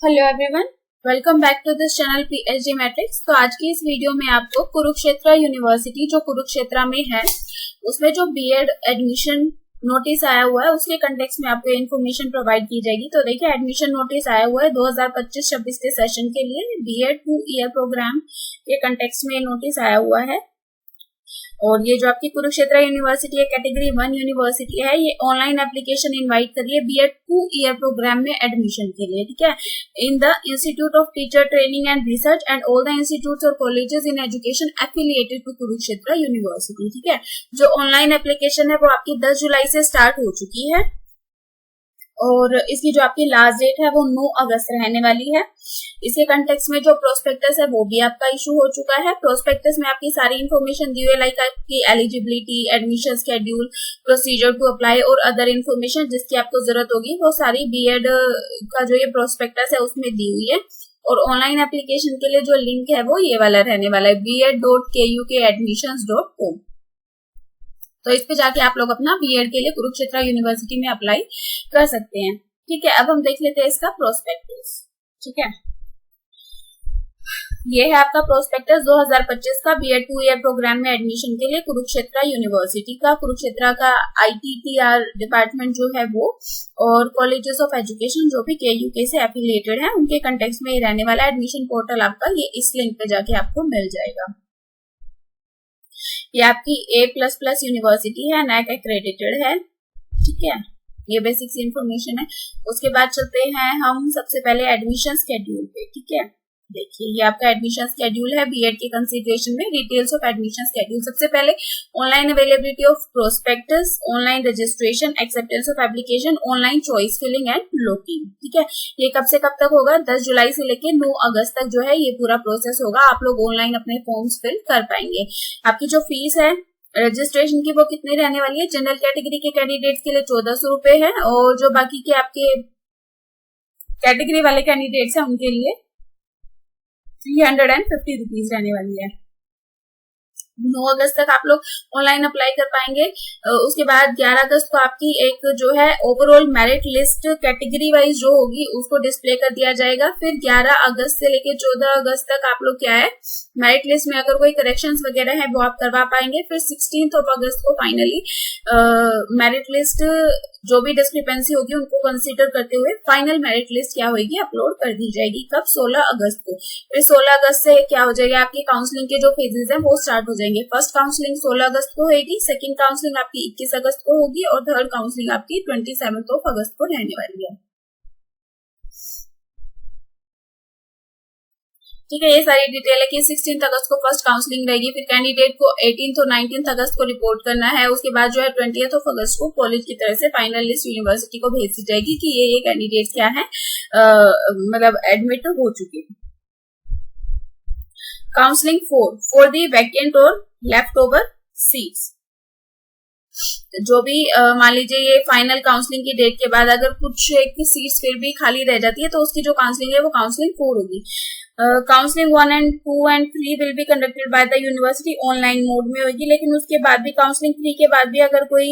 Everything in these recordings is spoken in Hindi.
Hello everyone, welcome back to this channel PhD Matrix. तो आज की इस वीडियो में आपको कुरुक्षेत्र यूनिवर्सिटी जो कुरुक्षेत्र में है उसमें जो बीएड एडमिशन नोटिस आया हुआ है उसके कंटेक्स्ट में आपको इन्फॉर्मेशन प्रोवाइड की जाएगी। तो देखिए, एडमिशन नोटिस आया हुआ है 2025-26 के सेशन के लिए बीएड 2 ईयर प्रोग्राम के कंटेक्स्ट में नोटिस आया हुआ है। और ये जो आपकी कुरुक्षेत्र यूनिवर्सिटी है कैटेगरी 1 यूनिवर्सिटी है, ये ऑनलाइन एप्लीकेशन इनवाइट करिए बीएड 2 ईयर प्रोग्राम में एडमिशन के लिए, ठीक है। In the institute of teacher training and research and all the institutes और colleges in education affiliated to Kurukshetra university, ठीक है। जो ऑनलाइन एप्लीकेशन है वो आपकी 10 जुलाई से स्टार्ट हो चुकी है और इसकी जो आपकी लास्ट डेट है वो 9 अगस्त रहने वाली है। इसके कंटेक्स्ट में जो प्रोस्पेक्टस है वो भी आपका इशू हो चुका है। प्रोस्पेक्टस में आपकी सारी इन्फॉर्मेशन दी हुई है, लाइक आपकी eligibility, admission schedule, procedure to apply और अदर इन्फॉर्मेशन जिसकी आपको जरूरत होगी वो सारी बीएड का जो ये प्रोस्पेक्टस है उसमें दी हुई है। और ऑनलाइन एप्लीकेशन के लिए जो लिंक है वो ये वाला रहने वाला है bed.kukadmissions.com। तो इस पे जाके आप लोग अपना बीएड के लिए कुरुक्षेत्र यूनिवर्सिटी में अप्लाई कर सकते हैं, ठीक है। अब हम देख लेते हैं इसका प्रोस्पेक्टस, ठीक है। ये है आपका प्रोस्पेक्टस 2025 का बीएड 2 ईयर प्रोग्राम में एडमिशन के लिए कुरुक्षेत्र यूनिवर्सिटी का। कुरुक्षेत्र का आईटीटीआर डिपार्टमेंट जो है वो और कॉलेजेस ऑफ एजुकेशन जो भी केयूके से एफिलिएटेड है उनके कंटेक्स्ट में ये रहने वाला एडमिशन पोर्टल आपका ये इस लिंक पे जाके आपको मिल जाएगा। ये आपकी A++ यूनिवर्सिटी है, नैक एक्रेडिटेड है, ठीक है। ये बेसिक्स इंफॉर्मेशन है। उसके बाद चलते हैं हम सबसे पहले एडमिशन स्केड्यूल पे, ठीक है। देखिए, ये आपका एडमिशन स्केड्यूल है बीएड के कंसीडरेशन में। डिटेल्स ऑफ एडमिशन स्केड्यूल, सबसे पहले online availability of prospectus, online registration, acceptance of application, online choice filling and locking, ठीक है। ये कब से कब तक होगा? 10 जुलाई से लेके 9 अगस्त तक जो है ये पूरा प्रोसेस होगा। आप लोग ऑनलाइन अपने फॉर्म्स फिल कर पाएंगे। आपकी जो फीस है रजिस्ट्रेशन की वो कितनी रहने वाली है? जनरल कैटेगरी के कैंडिडेट्स के लिए 1400 रुपए है और जो बाकी के आपके कैटेगरी वाले कैंडिडेट्स हैं उनके लिए 350 रुपीज रहने वाली है। 9 अगस्त तक आप लोग ऑनलाइन अप्लाई कर पाएंगे। उसके बाद 11 अगस्त को आपकी एक जो है overall merit list category wise जो होगी उसको डिस्प्ले कर दिया जाएगा। फिर 11 अगस्त से लेकर 14 अगस्त तक आप लोग क्या है मेरिट लिस्ट में अगर कोई करेक्शंस वगैरह है वो आप करवा पाएंगे। फिर 16 अगस्त को फाइनली मेरिट लिस्ट जो भी डिस्क्रिपेंसी होगी उनको कंसीडर करते हुए फाइनल मेरिट लिस्ट क्या होगी अपलोड कर दी जाएगी। कब? 16 अगस्त को। फिर 16 अगस्त से क्या हो जाएगा, आपकी काउंसलिंग के जो फेजेस हैं वो स्टार्ट हो जाएंगे। फर्स्ट काउंसलिंग 16 अगस्त को होगी, सेकंड काउंसलिंग आपकी 21 अगस्त को होगी और थर्ड काउंसलिंग आपकी 27 अगस्त को रहने वाली है, ठीक है। ये सारी डिटेल है कि 16 अगस्त को फर्स्ट काउंसलिंग रहेगी। फिर कैंडिडेट को 18 और 19 अगस्त को रिपोर्ट करना है। उसके बाद जो है 20 अगस्त को कॉलेज की तरफ से फाइनल लिस्ट यूनिवर्सिटी को भेज दी जाएगी कि ये कैंडिडेट क्या है मतलब एडमिट हो चुके हैं। काउंसलिंग फॉर दी वैकेंट और लेफ्ट ओवर सीट्स, जो भी मान लीजिए ये फाइनल काउंसलिंग की डेट के बाद अगर कुछ एक सीट्स फिर भी खाली रह जाती है तो उसकी जो काउंसलिंग है वो काउंसलिंग 4 होगी। Counselling 1 and 2 and 3 will be conducted by the university online mode में होगी। लेकिन उसके बाद भी काउंसलिंग 3 के बाद भी अगर कोई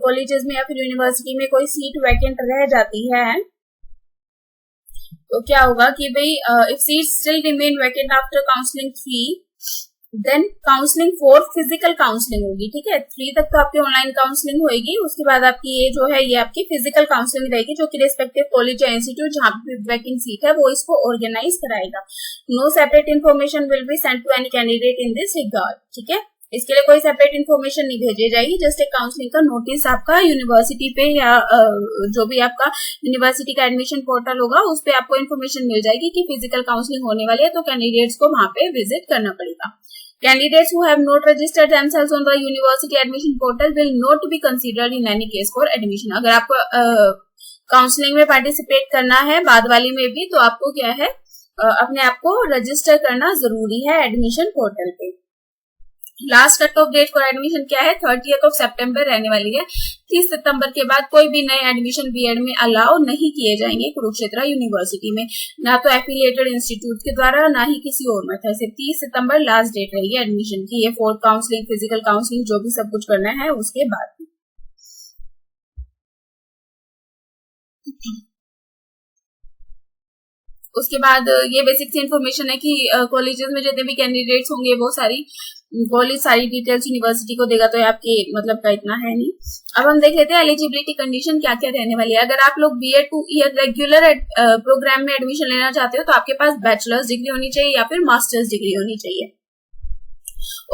कॉलेजेस में या फिर यूनिवर्सिटी में कोई सीट वैकेंट रह जाती है तो क्या होगा कि भाई if seat still remain vacant after counselling 3 then counselling 4 physical counselling होगी, ठीक है। 3 तक तो आपकी ऑनलाइन काउंसलिंग होगी। उसके बाद आपकी ये जो है ये आपकी फिजिकल काउंसलिंग रहेगी जो कि रिस्पेक्टिव कॉलेज या इंस्टीट्यूट जहां पे वैकेंट सीट है वो इसको ऑर्गेनाइज कराएगा। No separate information will be sent to any candidate in this regard, ठीक है। इसके लिए कोई सेपरेट इन्फॉर्मेशन नहीं भेजी जाएगी। जस्ट एक काउंसलिंग का नोटिस आपका यूनिवर्सिटी पे या जो भी आपका यूनिवर्सिटी का एडमिशन पोर्टल होगा उस पे आपको इन्फॉर्मेशन मिल जाएगी कि फिजिकल काउंसलिंग होने वाली है तो कैंडिडेट्स को वहां पे विजिट करना पड़ेगा। Candidates who have not registered themselves on the university admission portal will not be considered in any case for admission। अगर आपको काउंसलिंग में पार्टिसिपेट करना है बाद वाली में भी तो आपको क्या है अपने आप को रजिस्टर करना जरूरी है एडमिशन पोर्टल पे। Last cut off date for admission क्या है? 30 सितंबर रहने वाली है। 30 सितंबर के बाद कोई भी नए एडमिशन बीएड में अलाउ नहीं किए जाएंगे कुरुक्षेत्र यूनिवर्सिटी में, ना तो एफिलिएटेड इंस्टीट्यूट के द्वारा ना ही किसी और मेथड से। 30 सितंबर लास्ट डेट रहेगी एडमिशन की। ये फोर्थ काउंसलिंग, फिजिकल काउंसलिंग जो भी सब कुछ करना है उसके बाद। उसके बाद ये बेसिक सी इन्फॉर्मेशन है कि कॉलेजेस में जितने भी कैंडिडेट्स होंगे वो कॉलेज सारी डिटेल्स यूनिवर्सिटी को देगा, तो आपके मतलब का इतना है नहीं। अब हम देख लेते हैं एलिजिबिलिटी कंडीशन क्या क्या रहने वाली है। अगर आप लोग BEd 2 ईयर रेगुलर प्रोग्राम में एडमिशन लेना चाहते हो तो आपके पास बैचलर्स डिग्री होनी चाहिए या फिर मास्टर्स डिग्री होनी चाहिए,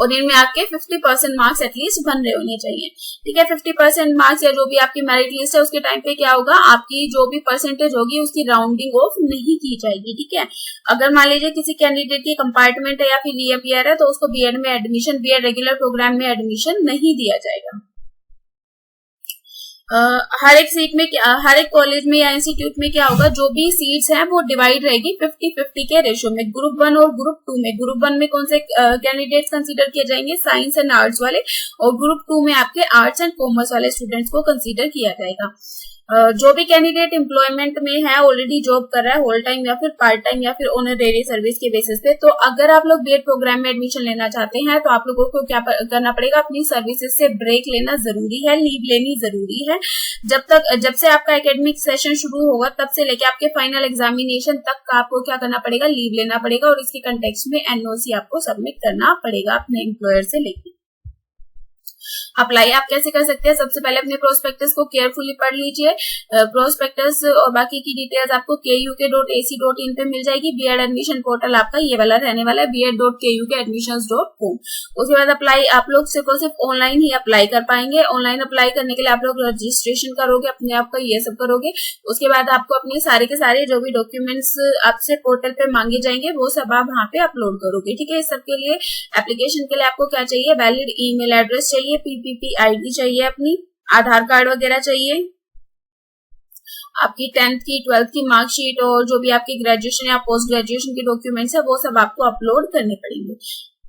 और इनमें आपके 50% मार्क्स एटलीस्ट बन रहे होने चाहिए। ठीक है, 50% मार्क्स या जो भी आपकी मेरिट लिस्ट है उसके टाइम पे क्या होगा, आपकी जो भी परसेंटेज होगी उसकी राउंडिंग ऑफ नहीं की जाएगी। ठीक है, अगर मान लीजिए किसी कैंडिडेट की कंपार्टमेंट है या फिर रीएप ईयर है तो उसको BEd में एडमिशन, BEd रेगुलर प्रोग्राम में एडमिशन नहीं दिया जाएगा। हर एक सीट में हर एक कॉलेज में या इंस्टीट्यूट में क्या होगा, जो भी सीट्स हैं वो डिवाइड रहेगी 50-50 के रेशियो में, ग्रुप 1 और ग्रुप 2 में। ग्रुप 1 में कौन से कैंडिडेट्स कंसीडर किए जाएंगे, साइंस एंड आर्ट्स वाले, और ग्रुप 2 में आपके आर्ट्स एंड कॉमर्स वाले स्टूडेंट्स को कंसीडर किया जाएगा। जो भी कैंडिडेट एम्प्लॉयमेंट में है, ऑलरेडी जॉब कर रहा है होल टाइम या फिर पार्ट टाइम या फिर ऑनरेरी सर्विस के बेसिस पे, तो अगर आप लोग BEd प्रोग्राम में एडमिशन लेना चाहते हैं तो आप लोगों को क्या करना पड़ेगा, अपनी सर्विसेज से ब्रेक लेना जरूरी है, लीव लेनी जरूरी है। जब से आपका एकेडमिक सेशन शुरू होगा तब से लेके आपके फाइनल एग्जामिनेशन तक का आपको क्या करना पड़ेगा, लीव लेना पड़ेगा, और इसके कंटेक्स्ट में NOC आपको सबमिट करना पड़ेगा अपने एम्प्लॉयर से लेके। अप्लाई आप कैसे कर सकते हैं, सबसे पहले अपने प्रोस्पेक्टस को केयरफुली पढ़ लीजिए। प्रोस्पेक्टस और बाकी की डिटेल्स आपको KUK.ac.in पे मिल जाएगी। BEd एडमिशन पोर्टल आपका ये वाला रहने वाला है, BEd.KUKadmissions.com। उसके बाद अप्लाई आप लोग सिर्फ और सिर्फ ऑनलाइन ही अप्लाई कर पाएंगे। ऑनलाइन अप्लाई करने के लिए आप लोग रजिस्ट्रेशन करोगे, अपने आप का ये सब करोगे। उसके बाद आपको अपने सारे के सारे जो भी डॉक्यूमेंट्स आपसे पोर्टल पे मांगे जाएंगे वो सब आप वहां पे अपलोड करोगे। ठीक है, इस सब के लिए एप्लीकेशन के लिए आपको क्या चाहिए, वैलिड ईमेल एड्रेस चाहिए, PPP ID चाहिए, अपनी आधार कार्ड वगैरह चाहिए, आपकी 10th की 12th की मार्कशीट, और जो भी आपकी ग्रेजुएशन या पोस्ट ग्रेजुएशन के डॉक्यूमेंट्स है वो सब आपको अपलोड करने पड़ेंगे।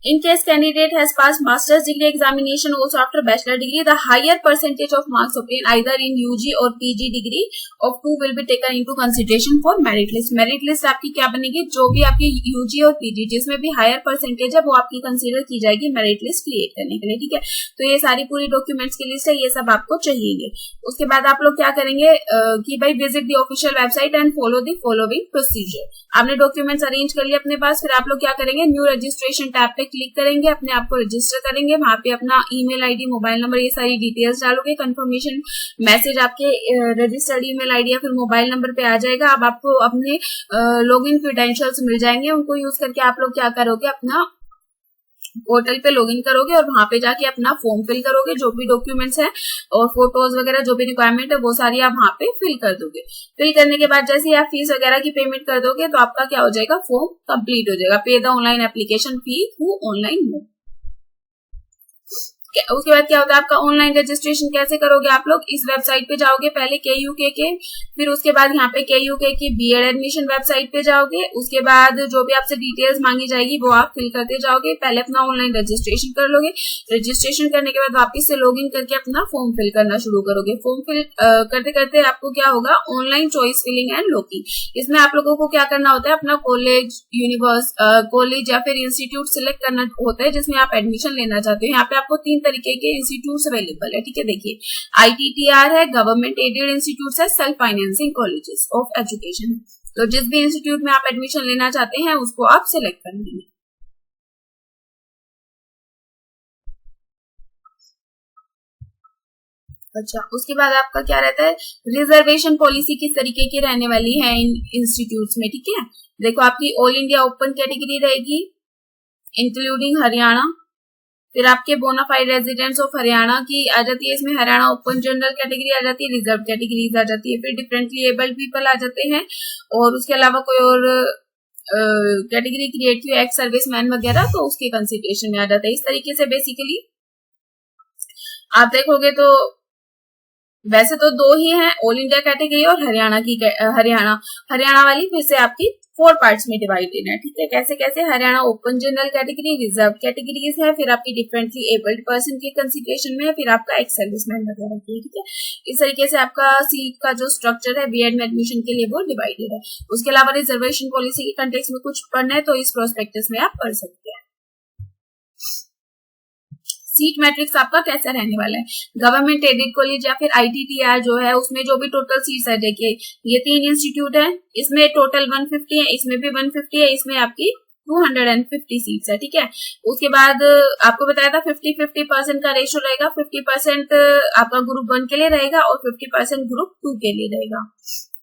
In case candidate has passed master's degree examination also after bachelor degree, the higher percentage of marks obtained either in UG or PG degree of 2 will be taken into consideration for merit list. merit list आपकी क्या बनेगी, जो भी आपकी UG और PG जिसमें भी हायर परसेंटेज है वो आपकी कंसीडर की जाएगी मेरिट लिस्ट क्रिएट करने के लिए। ठीक है, तो ये सारी पूरी डॉक्यूमेंट्स की लिस्ट है, ये सब आपको चाहिए। उसके बाद आप लोग क्या करेंगे कि भाई visit the official website and follow the following procedure. आपने डॉक्यूमेंट्स अरेंज कर लिए अपने पास, फिर आप लोग क्या करेंगे, न्यू रजिस्ट्रेशन टैब पे क्लिक करेंगे, अपने आप को रजिस्टर करेंगे, वहां पे अपना ईमेल आईडी, मोबाइल नंबर, ये सारी डिटेल्स डालोगे। कंफर्मेशन मैसेज आपके रजिस्टर्ड ईमेल आईडी या फिर मोबाइल नंबर पे आ जाएगा। अब आपको अपने लॉगिन क्रेडेंशियल्स मिल जाएंगे, उनको यूज करके आप लोग क्या करोगे, अपना पोर्टल पे लॉगिन करोगे और वहां पे जाके अपना फॉर्म फिल करोगे, जो भी डॉक्यूमेंट्स है और फोटोज वगैरह जो भी रिक्वायरमेंट है वो सारी आप वहां पे फिल कर दोगे। फिल करने के बाद जैसे ही आप फीस वगैरह की पेमेंट कर दोगे तो आपका क्या हो जाएगा, फॉर्म कंप्लीट हो जाएगा। पे the online application fee through online mode. उसके बाद क्या होता है, आपका ऑनलाइन रजिस्ट्रेशन कैसे करोगे, आप लोग इस वेबसाइट पे जाओगे, पहले KUK के, फिर उसके बाद यहाँ पे KUK की BEd एडमिशन वेबसाइट पे जाओगे। उसके बाद जो भी आपसे डिटेल्स मांगी जाएगी वो आप फिल करते जाओगे। पहले अपना ऑनलाइन रजिस्ट्रेशन कर लोगे, रजिस्ट्रेशन करने के बाद वापस से लॉगिन करके अपना फॉर्म फिल करना शुरू करोगे। फॉर्म फिल करते करते आपको क्या होगा, online choice filling and locking. इसमें आप लोगों को क्या करना होता है, अपना कॉलेज या फिर इंस्टीट्यूट सिलेक्ट करना होता है जिसमें आप एडमिशन लेना चाहते हो। यहाँ पे आपको 3 तरीके के इंस्टीट्यूट्स अवेलेबल है। ठीक है, देखिए ITTR है, गवर्नमेंट एडेड इंस्टीट्यूट है, self financing colleges of education. तो जिस भी इंस्टीट्यूट में आप एडमिशन लेना चाहते हैं उसको आप सिलेक्ट कर लेंगे। अच्छा, उसके बाद आपका क्या रहता है, रिजर्वेशन पॉलिसी किस तरीके की रहने वाली है इन इंस्टीट्यूट्स में। ठीक है, देखो आपकी ऑल इंडिया ओपन कैटेगरी रहेगी इंक्लूडिंग हरियाणा, फिर आपके बोनाफाइड रेजिडेंट्स ऑफ हरियाणा की आ जाती है, इसमें हरियाणा ओपन जनरल कैटेगरी आ जाती है, रिजर्व कैटेगरीज आ जाती है, फिर डिफरेंटली एबल्ड पीपल आ जाते हैं, और उसके अलावा कोई और कैटेगरी क्रिएट की एक्स सर्विसमैन वगैरह, तो उसके कंसिडरेशन में आ जाता है। इस तरीके से बेसिकली आप देखोगे तो वैसे तो 2 ही हैं, ऑल इंडिया कैटेगरी और हरियाणा वाली फिर से आपकी 4 पार्ट्स में डिवाइडेड है। ठीक है, कैसे कैसे, Haryana open general category, reserve categories है, फिर आपकी डिफरेंटली एबल्ड पर्सन के कंसिडरेशन में है, फिर आपका एक्स सर्विसमैन वगैरह की। ठीक है, इस तरीके से आपका सीट का जो स्ट्रक्चर है BEd में एडमिशन के लिए वो डिवाइडेड है। उसके अलावा रिजर्वेशन पॉलिसी के कंटेक्स्ट में कुछ पढ़ना है तो इस प्रोस्पेक्टस में आप पढ़ सकते हैं। सीट मैट्रिक्स आपका कैसा रहने वाला है, गवर्नमेंट एडेड कॉलेज या फिर ITTR जो है उसमें जो भी टोटल सीट्स है, देखिए ये 3 इंस्टीट्यूट है, इसमें टोटल 150 है, इसमें भी 150 है, इसमें आपकी 250 सीट्स है, ठीक है। उसके बाद आपको बताया था 50-50% का रेशो रहेगा, 50% आपका ग्रुप 1 के लिए रहेगा और 50% ग्रुप 2 के लिए रहेगा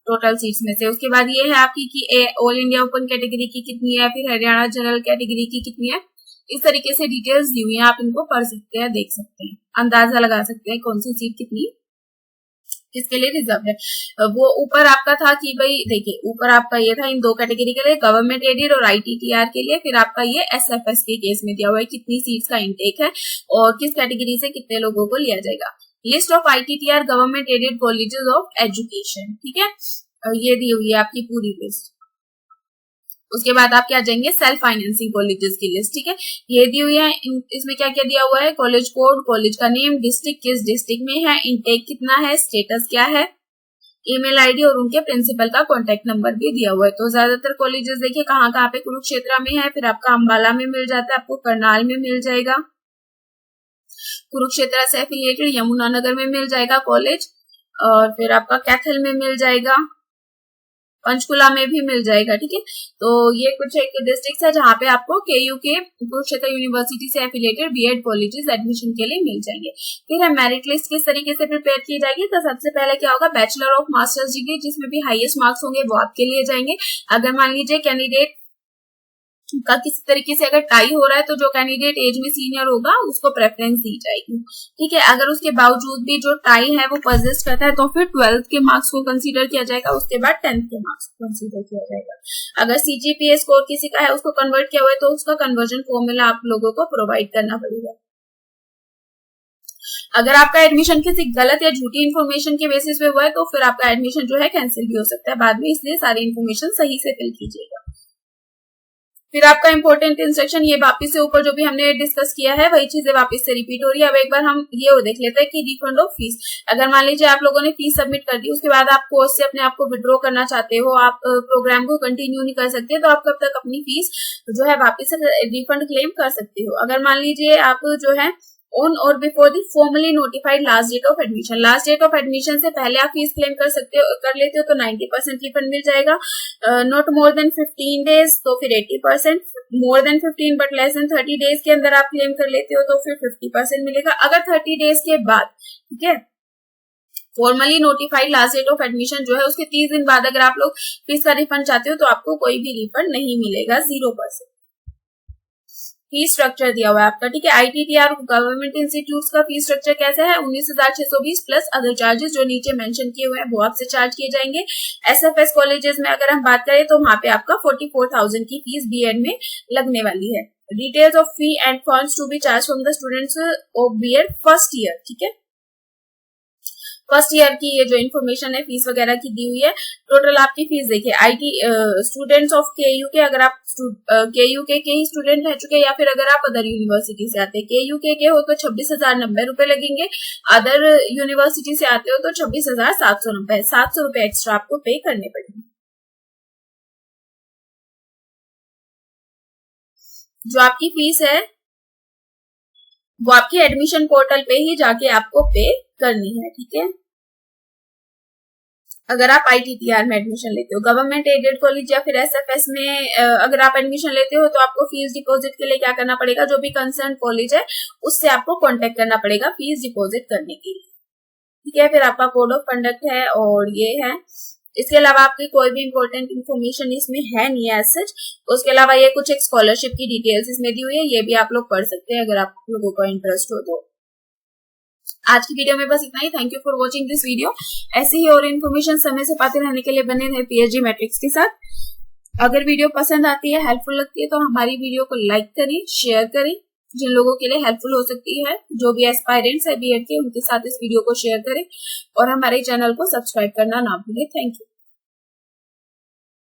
टोटल सीट्स में से। उसके बाद ये है आपकी कि ऑल इंडिया ओपन कैटेगरी की कितनी है, फिर हरियाणा जनरल कैटेगरी की कितनी है, इस तरीके से डिटेल्स दी हुई है, आप इनको पढ़ सकते हैं, देख सकते हैं, अंदाजा लगा सकते हैं कौन सी सीट कितनी किसके लिए रिजर्व है। वो ऊपर आपका था कि भाई देखिए ऊपर आपका ये था इन 2 कैटेगरी के लिए, गवर्नमेंट एडेड और ITTR के लिए, फिर आपका ये SFS के केस में दिया हुआ है कितनी सीट्स का इंटेक है और किस कैटेगरी से कितने लोगों को लिया जाएगा। List of ITTR government aided colleges of education, ठीक है, ये दी हुई है आपकी पूरी लिस्ट। उसके बाद आप क्या जाएंगे, सेल्फ फाइनेंसिंग कॉलेजेस की लिस्ट, ठीक है, ये दी हुई है। इसमें क्या क्या दिया हुआ है, कॉलेज कोड, कॉलेज का नेम, डिस्ट्रिक्ट किस डिस्ट्रिक्ट में है, इंटेक कितना है, स्टेटस क्या है, ईमेल आईडी और उनके प्रिंसिपल का कॉन्टेक्ट नंबर भी दिया हुआ है। तो ज्यादातर कॉलेजेस देखिए कहाँ कहाँ पे, कुरुक्षेत्र में है, फिर आपका अम्बाला में मिल जाता है, आपको करनाल में मिल जाएगा, कुरुक्षेत्र से एफिलिएटेड यमुनानगर में मिल जाएगा कॉलेज, और फिर आपका कैथल में मिल जाएगा, पंचकुला में भी मिल जाएगा, ठीक है। तो ये कुछ एक डिस्ट्रिक्ट है जहाँ पे आपको KU के कुरुक्षेत्र यूनिवर्सिटी से एफिलिएटेड B.Ed कॉलेजेस एडमिशन के लिए मिल जाएंगे। फिर है मेरिट लिस्ट किस तरीके से प्रिपेयर की जाएगी, तो सबसे पहले क्या होगा, बैचलर ऑफ मास्टर्स डिग्री जिसमें भी हाईएस्ट मार्क्स होंगे वो आपके लिए जाएंगे। अगर मान लीजिए कैंडिडेट का किसी तरीके से अगर टाई हो रहा है तो जो कैंडिडेट एज में सीनियर होगा उसको प्रेफरेंस दी जाएगी, ठीक है। अगर उसके बावजूद भी जो टाई है वो परसिस्ट करता है तो फिर 12th के मार्क्स को कंसीडर किया जाएगा, उसके बाद 10th के मार्क्स को कंसीडर किया जाएगा। अगर CGPA स्कोर किसी का है उसको कन्वर्ट किया हुआ है तो उसका कन्वर्जन फॉर्मूला आप लोगों को प्रोवाइड करना पड़ेगा। अगर आपका एडमिशन किसी गलत या झूठी इन्फॉर्मेशन के बेसिस पे हुआ है तो फिर आपका एडमिशन जो है कैंसिल भी हो सकता है बाद में, इसलिए सारी इन्फॉर्मेशन सही से फिल कीजिएगा। फिर आपका इंपॉर्टेंट इंस्ट्रक्शन, ये वापस से ऊपर जो भी हमने डिस्कस किया है वही चीजें वापस से रिपीट हो रही है। अब एक बार हम ये देख लेते हैं कि रिफंड ऑफ फीस। अगर मान लीजिए आप लोगों ने फीस सबमिट कर दी, उसके बाद आप कोर्स से अपने आप को विड्रॉ करना चाहते हो, आप प्रोग्राम को कंटिन्यू नहीं कर सकते, तो आप कब तक अपनी फीस जो है वापस से रिफंड क्लेम कर सकते हो। अगर मान लीजिए आप जो है on or before the formally notified last date of admission, last date of admission से पहले आप फीस क्लेम कर लेते हो तो 90% रिफंड मिल जाएगा। नॉट मोर देन 15 डेज तो फिर 80%, more than 15 but less than 30 days के अंदर आप क्लेम कर लेते हो तो फिर 50% मिलेगा। अगर 30 डेज के बाद, ठीक है, formally notified last date of admission जो है उसके 30 दिन बाद अगर आप लोग फीस का रिफंड चाहते हो तो आपको कोई भी रिफंड नहीं मिलेगा, 0%। फीस स्ट्रक्चर दिया हुआ है आपका, ठीक है। ITTR गवर्नमेंट इंस्टीट्यूट का फीस स्ट्रक्चर कैसा है, 19,620 प्लस अदर चार्जेस जो नीचे मेंशन किए हुए हैं वो आपसे चार्ज किए जाएंगे। SFS कॉलेजेस में अगर हम बात करें तो वहां पे आपका 44,000 की फीस B.Ed में लगने वाली है। Details of fee and funds to be charge from the students of B.Ed first year, ठीक है। फर्स्ट ईयर की ये जो इन्फॉर्मेशन है फीस वगैरह की दी हुई है। टोटल आपकी फीस देखिए स्टूडेंट्स ऑफ KU के, अगर आप KU के ही स्टूडेंट रह चुके या फिर अगर आप अदर यूनिवर्सिटी से आते हैं, KU के हो तो 26,090 रुपए लगेंगे, अदर यूनिवर्सिटी से आते हो तो 26,790, 700 रुपए एक्स्ट्रा आपको पे करने पड़ेंगे। जो आपकी फीस है वो आपके एडमिशन पोर्टल पे ही जाके आपको पे करनी है, ठीक है। अगर आप ITTR में एडमिशन लेते हो, गवर्नमेंट एडेड कॉलेज या फिर SFS में अगर आप एडमिशन लेते हो तो आपको फीस डिपॉजिट के लिए क्या करना पड़ेगा, जो भी कंसर्न कॉलेज है उससे आपको कांटेक्ट करना पड़ेगा फीस डिपॉजिट करने के लिए, ठीक है। फिर आपका कोड ऑफ कंडक्ट है और ये है। इसके अलावा आपकी कोई भी इंपॉर्टेंट इन्फॉर्मेशन इसमें है नहीं है सच। उसके अलावा ये कुछ एक स्कॉलरशिप की डिटेल्स इसमें दी हुई है, ये भी आप लोग पढ़ सकते हैं अगर आप लोगों को इंटरेस्ट हो तो। आज की वीडियो में बस इतना ही। Thank you for watching this video. ऐसे ही और इन्फॉर्मेशन समय से पाते रहने के लिए बने रहे PSG मैट्रिक्स के साथ। अगर वीडियो पसंद आती है, हेल्पफुल लगती है तो हमारी वीडियो को लाइक करें, शेयर करें, जिन लोगों के लिए हेल्पफुल हो सकती है, जो भी एस्पायरेंट्स है B.Ed के, उनके साथ इस वीडियो को शेयर करें और हमारे चैनल को सब्सक्राइब करना ना भूलें। Thank you.